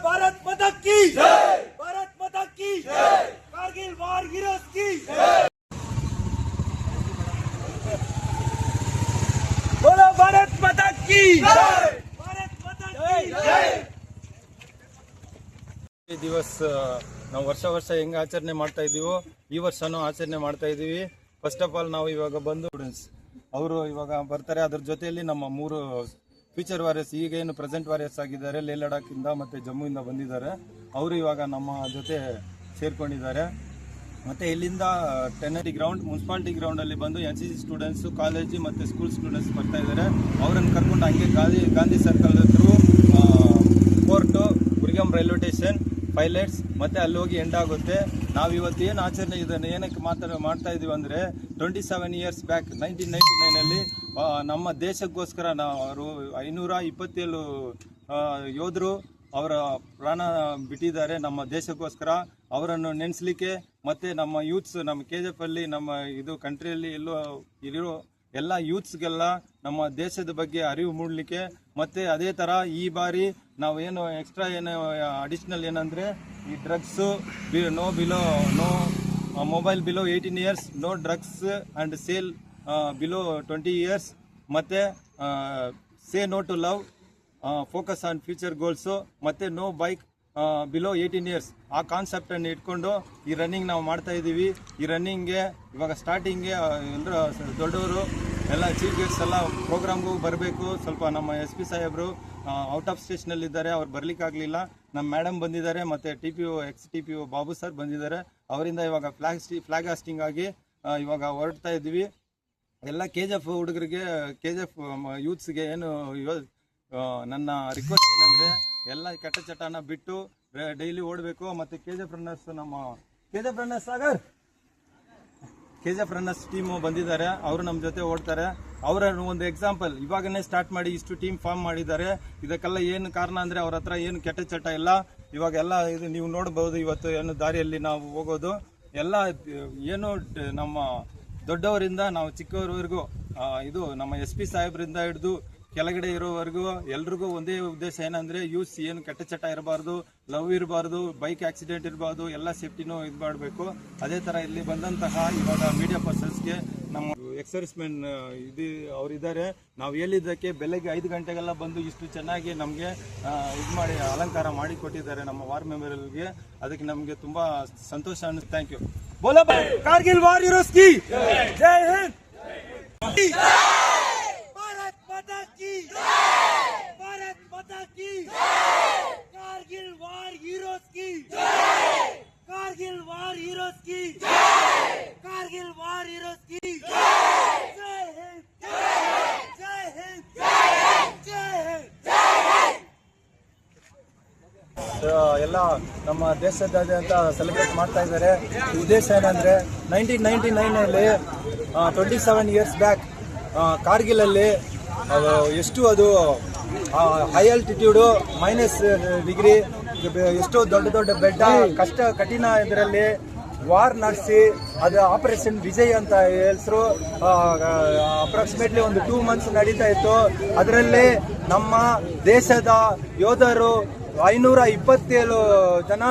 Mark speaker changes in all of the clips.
Speaker 1: भारत माता की जय, भारत माता की जय, कारगिल वार हीरोज की जय, बोलो भारत माता की जय, भारत माता की जय.
Speaker 2: ಈ ದಿವಸ ನಾವು ವರ್ಷ ಹೆಂಗೆ ಆಚರಣೆ ಮಾಡ್ತಾ ಇದ್ದೀವೋ ಈ ವರ್ಷನೂ ಆಚರಣೆ ಮಾಡ್ತಾ ಇದ್ದೀವಿ. ಫಸ್ಟ್ ಆಫ್ ಆಲ್ ನಾವು ಇವಾಗ ಬಂದು ಸ್ಟೂಡೆಂಟ್ಸ್ ಅವರು ಇವಾಗ ಬರ್ತಾರೆ. ಅದ್ರ ಜೊತೆಯಲ್ಲಿ ನಮ್ಮ 3 ಫ್ಯೂಚರ್ ವಾರಿಯರ್ಸ್ ಈಗ ಏನು ಪ್ರೆಸೆಂಟ್ ವಾರಿಯರ್ಸ್ ಆಗಿದ್ದಾರೆ, ಲೇ ಲಡಾಖಿಂದ ಮತ್ತು ಜಮ್ಮುವಿಂದ ಬಂದಿದ್ದಾರೆ. ಅವರು ಇವಾಗ ನಮ್ಮ ಜೊತೆ ಸೇರ್ಕೊಂಡಿದ್ದಾರೆ. ಮತ್ತು ಇಲ್ಲಿಂದ ಟೆನರಿ ಗ್ರೌಂಡ್, ಮುನ್ಸಿಪಾಲಿಟಿ ಗ್ರೌಂಡಲ್ಲಿ ಬಂದು NCC ಸ್ಟೂಡೆಂಟ್ಸು, ಕಾಲೇಜು ಮತ್ತು ಸ್ಕೂಲ್ ಸ್ಟೂಡೆಂಟ್ಸ್ ಬರ್ತಾ ಇದ್ದಾರೆ. ಅವರನ್ನು ಕರ್ಕೊಂಡು ಹಂಗೆ ಗಾಂಧಿ ಸರ್ಕಲ್ ಥ್ರೂ ಕೋರ್ಟು, ಗುರಿಗಮ್ ರೈಲ್ವೆ ಸ್ಟೇಷನ್, ಪೈಲಟ್ಸ್ ಮತ್ತು ಅಲ್ಲಿ ಹೋಗಿ ಎಂಡ್ ಆಗುತ್ತೆ. ನಾವು ಇವತ್ತು ಏನು ಆಚರಣೆ ಇದನ್ನು ಏನಕ್ಕೆ ಮಾಡ್ತಾ ಇದ್ದೀವಿ ಅಂದರೆ 27 ಇಯರ್ಸ್ ಬ್ಯಾಕ್ 1999 ನಮ್ಮ ದೇಶಕ್ಕೋಸ್ಕರ ಅವರು 527 ಯೋಧರು ಅವರ ಪ್ರಾಣ ಬಿಟ್ಟಿದ್ದಾರೆ ನಮ್ಮ ದೇಶಕ್ಕೋಸ್ಕರ. ಅವರನ್ನು ನೆನೆಸಲಿಕ್ಕೆ ಮತ್ತು ನಮ್ಮ ಯೂತ್ಸ್, ನಮ್ಮ KGF ಅಲ್ಲಿ, ನಮ್ಮ ಇದು ಕಂಟ್ರಿಯಲ್ಲಿ ಇರೋ ಎಲ್ಲ ಯೂತ್ಸ್ಗೆಲ್ಲ ನಮ್ಮ ದೇಶದ ಬಗ್ಗೆ ಅರಿವು ಮೂಡಲಿಕ್ಕೆ, ಮತ್ತು ಅದೇ ಥರ ಈ ಬಾರಿ ನಾವು ಏನು ಎಕ್ಸ್ಟ್ರಾ ಏನು ಅಡಿಷ್ನಲ್ ಏನಂದರೆ ಈ drugs no mobile below 18 years, no drugs and sale below 20 years, ಮತ್ತು say no to love, focus on future goals, ಮತ್ತು ನೋ ಬೈಕ್ ಬಿಲೋ 18 ಇಯರ್ಸ್. ಆ ಕಾನ್ಸೆಪ್ಟನ್ನು ಇಟ್ಕೊಂಡು ಈ ರನ್ನಿಂಗ್ ನಾವು ಮಾಡ್ತಾ ಇದ್ದೀವಿ. ಈ ರನ್ನಿಂಗ್ಗೆ ಇವಾಗ ಸ್ಟಾರ್ಟಿಂಗ್ಗೆ ಎಲ್ಲರೂ ದೊಡ್ಡವರು ಎಲ್ಲ ಚೀಫ್ ಗೆಸ್ಟ್ಸ್ ಎಲ್ಲ ಪ್ರೋಗ್ರಾಮ್ಗೂ ಬರಬೇಕು. ಸ್ವಲ್ಪ ನಮ್ಮ SP ಸಾಹೇಬರು ಔಟ್ ಆಫ್ ಸ್ಟೇಷನಲ್ಲಿದ್ದಾರೆ, ಅವ್ರು ಬರಲಿಕ್ಕಾಗಲಿಲ್ಲ. ನಮ್ಮ ಮೇಡಮ್ ಬಂದಿದ್ದಾರೆ, ಮತ್ತು TPO ex-TPO ಬಾಬು ಸರ್ ಬಂದಿದ್ದಾರೆ. ಅವರಿಂದ ಇವಾಗ ಫ್ಲಾಗ್ ಹಾಸ್ಟಿಂಗ್ ಆಗಿ ಇವಾಗ ಹೊರಡ್ತಾ ಇದ್ದೀವಿ. ಎಲ್ಲ KGF ಹುಡುಗರಿಗೆ, KGF ಯೂತ್ಸ್ಗೆ ಏನು ನನ್ನ ರಿಕ್ವೆಸ್ಟ್ ಏನಂದರೆ ಎಲ್ಲ ಕೆಟ್ಟ ಚಟನ ಬಿಟ್ಟು ಡೈಲಿ ಓಡಬೇಕು. ಮತ್ತು KGF ರನ್ನರ್ಸ್, ನಮ್ಮ KGF runners Sagar, KGF runners team ಬಂದಿದ್ದಾರೆ. ಅವರು ನಮ್ಮ ಜೊತೆ ಓಡ್ತಾರೆ. ಅವರ ಒಂದು ಎಕ್ಸಾಂಪಲ್ ಇವಾಗನೇ ಸ್ಟಾರ್ಟ್ ಮಾಡಿ ಇಷ್ಟು ಟೀಮ್ ಫಾರ್ಮ್ ಮಾಡಿದ್ದಾರೆ. ಇದಕ್ಕೆಲ್ಲ ಏನು ಕಾರಣ ಅಂದರೆ ಅವ್ರ ಹತ್ರ ಏನು ಕೆಟ್ಟ ಚಟ ಇಲ್ಲ. ಇವಾಗೆಲ್ಲ ಇದು ನೀವು ನೋಡ್ಬೋದು. ಇವತ್ತು ಏನು ದಾರಿಯಲ್ಲಿ ನಾವು ಹೋಗೋದು ಎಲ್ಲ ಏನು ನಮ್ಮ ದೊಡ್ಡವರಿಂದ ನಾವು ಚಿಕ್ಕವರವರೆಗೂ, ಇದು ನಮ್ಮ SP ಸಾಹೇಬರಿಂದ ಹಿಡಿದು ಕೆಳಗಡೆ ಇರೋವರೆಗೂ ಎಲ್ರಿಗೂ ಒಂದೇ ಉದ್ದೇಶ ಏನಂದರೆ ಯೂಸ್ ಏನು ಕೆಟ್ಟ ಚಟ ಇರಬಾರ್ದು, ಲವ್ ಇರಬಾರ್ದು, ಬೈಕ್ ಆಕ್ಸಿಡೆಂಟ್ ಇರಬಾರ್ದು, ಎಲ್ಲ ಸೇಫ್ಟಿನೂ ಇದು ಮಾಡಬೇಕು. ಅದೇ ಥರ ಇಲ್ಲಿ ಬಂದಂತಹ ಇವಾಗ ಮೀಡಿಯಾ ಪರ್ಸನ್ಸ್ಗೆ ನಮ್ಮ ಎಕ್ಸರ್ವಿಸ್ಮೆನ್ ಅವರಿದ್ದಾರೆ. ನಾವು ಹೇಳಿದ್ದಕ್ಕೆ ಬೆಳಗ್ಗೆ 5 ಗಂಟೆಗೆಲ್ಲ ಬಂದು ಇಷ್ಟು ಚೆನ್ನಾಗಿ ನಮಗೆ ಇದು ಮಾಡಿ ಅಲಂಕಾರ ಮಾಡಿ ಕೊಟ್ಟಿದ್ದಾರೆ ನಮ್ಮ ವಾರ್ ಮೆಮೋರಿಯಲ್ಗೆ. ಅದಕ್ಕೆ ನಮಗೆ ತುಂಬ ಸಂತೋಷ ಅನ್ನಿಸ್ತು. Thank you.
Speaker 1: बोलो कारगिल वार हीरोज की जय हिंद, भारत माता की जय, भारत माता की जय, कारगिल वार हीरोज की जय, कारगिल वार हीरोज की जय, कारगिल वार हीरोज की जय, जय हिंद, जय हिंद, जय हिंद, जय हिंद.
Speaker 2: ಎಲ್ಲ ನಮ್ಮ ದೇಶದಾದ್ಯಂತ ಸೆಲೆಬ್ರೇಟ್ ಮಾಡ್ತಾ ಇದ್ದಾರೆ. ಉದ್ದೇಶ ಏನಂದರೆ 1999 27 ಇಯರ್ಸ್ ಬ್ಯಾಕ್ ಕಾರ್ಗಿಲಲ್ಲಿ ಎಷ್ಟು ಅದು ಹೈ ಆಲ್ಟಿಟ್ಯೂಡು, -ಡಿಗ್ರಿ, ಎಷ್ಟೋ ದೊಡ್ಡ ಬೆಡ್ಡ, ಕಠಿಣ ಇದರಲ್ಲಿ ವಾರ್ ನಡೆಸಿ ಅದು ಆಪರೇಷನ್ ವಿಜಯ್ ಅಂತ ಹೆಸರು. ಅಪ್ರಾಕ್ಸಿಮೇಟ್ಲಿ ಒಂದು 2 ಮಂತ್ಸ್ ನಡೀತಾ ಇತ್ತು. ಅದರಲ್ಲಿ ನಮ್ಮ ದೇಶದ ಯೋಧರು 527 ಜನ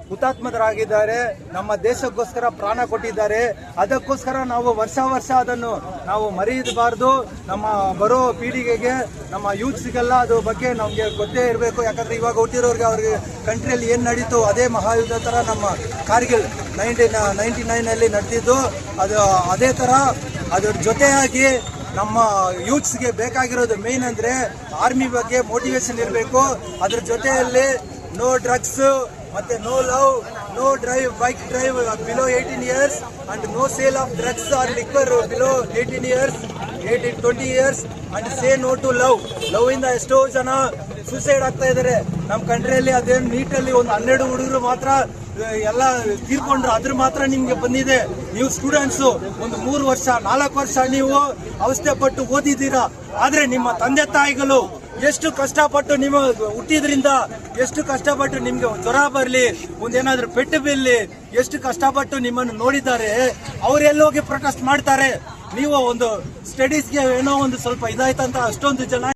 Speaker 2: ಹುತಾತ್ಮರಾಗಿದ್ದಾರೆ. ನಮ್ಮ ದೇಶಕ್ಕೋಸ್ಕರ ಪ್ರಾಣ ಕೊಟ್ಟಿದ್ದಾರೆ. ಅದಕ್ಕೋಸ್ಕರ ನಾವು ವರ್ಷ ಅದನ್ನು ನಾವು ಮರೆಯಬಾರ್ದು. ನಮ್ಮ ಬರೋ ಪೀಳಿಗೆಗೆ, ನಮ್ಮ ಯೂತ್ಸ್ಗೆಲ್ಲ ಅದ್ರ ಬಗ್ಗೆ ನಮಗೆ ಗೊತ್ತೇ ಇರಬೇಕು. ಯಾಕಂದರೆ ಇವಾಗ ಹುಟ್ಟಿರೋರಿಗೆ ಅವ್ರಿಗೆ ಕಂಟ್ರಿಯಲ್ಲಿ ಏನು ನಡೀತು ಅದೇ ಮಹಾಯುದ್ಧ ಥರ ನಮ್ಮ ಕಾರ್ಗಿಲ್ 1999 ನಡೆದಿದ್ದು. ಅದು ಅದೇ ಥರ ಅದ್ರ ಜೊತೆಯಾಗಿ ನಮ್ಮ ಯೂತ್ಸ್ಗೆ ಬೇಕಾಗಿರೋದು ಮೇನ್ ಅಂದರೆ ಆರ್ಮಿ ಬಗ್ಗೆ ಮೋಟಿವೇಶನ್ ಇರಬೇಕು. ಅದ್ರ ಜೊತೆಯಲ್ಲಿ ನೋ ಡ್ರಗ್ಸ್, ಮತ್ತೆ no love, no bike drive below 18 years, and no sale of drugs or liquor below 18 years, 20 years, and say no to love. Love ಇಂದ ಎಷ್ಟೋ ಜನ ಸೂಸೈಡ್ ಆಗ್ತಾ ಇದ್ದಾರೆ ನಮ್ಮ ಕಂಟ್ರಿಯಲ್ಲಿ. ಅದೇನು ನೀಟಲ್ಲಿ ಒಂದು 12 ಹುಡುಗರು ಮಾತ್ರ ಎಲ್ಲ ತೀರ್ಕೊಂಡ್ರು. ಅದ್ರ ಮಾತ್ರ ನಿಮ್ಗೆ ಬಂದಿದೆ. ನೀವು ಸ್ಟೂಡೆಂಟ್ಸು ಒಂದು 3 ವರ್ಷ 4 ವರ್ಷ ನೀವು ಅವಸ್ಥೆ ಪಟ್ಟು ಓದಿದ್ದೀರಾ. ಆದ್ರೆ ನಿಮ್ಮ ತಂದೆ ತಾಯಿಗಳು ಎಷ್ಟು ಕಷ್ಟಪಟ್ಟು ನಿಮ್ಮ ಹುಟ್ಟಿದ್ರಿಂದ ಎಷ್ಟು ಕಷ್ಟಪಟ್ಟು ನಿಮ್ಗೆ ಜ್ವರ ಬರಲಿ, ಒಂದೇನಾದ್ರೂ ಪೆಟ್ಟು ಬೀಳಲಿ, ಎಷ್ಟು ಕಷ್ಟಪಟ್ಟು ನಿಮ್ಮನ್ನು ನೋಡಿದ್ದಾರೆ. ಅವರೆಲ್ಲೋಗಿ ಪ್ರೊಟೆಸ್ಟ್ ಮಾಡ್ತಾರೆ. ನೀವು ಒಂದು ಸ್ಟಡೀಸ್ಗೆ ಏನೋ ಒಂದು ಸ್ವಲ್ಪ ಇದಾಯ್ತಂತ ಅಷ್ಟೊಂದು ಜನ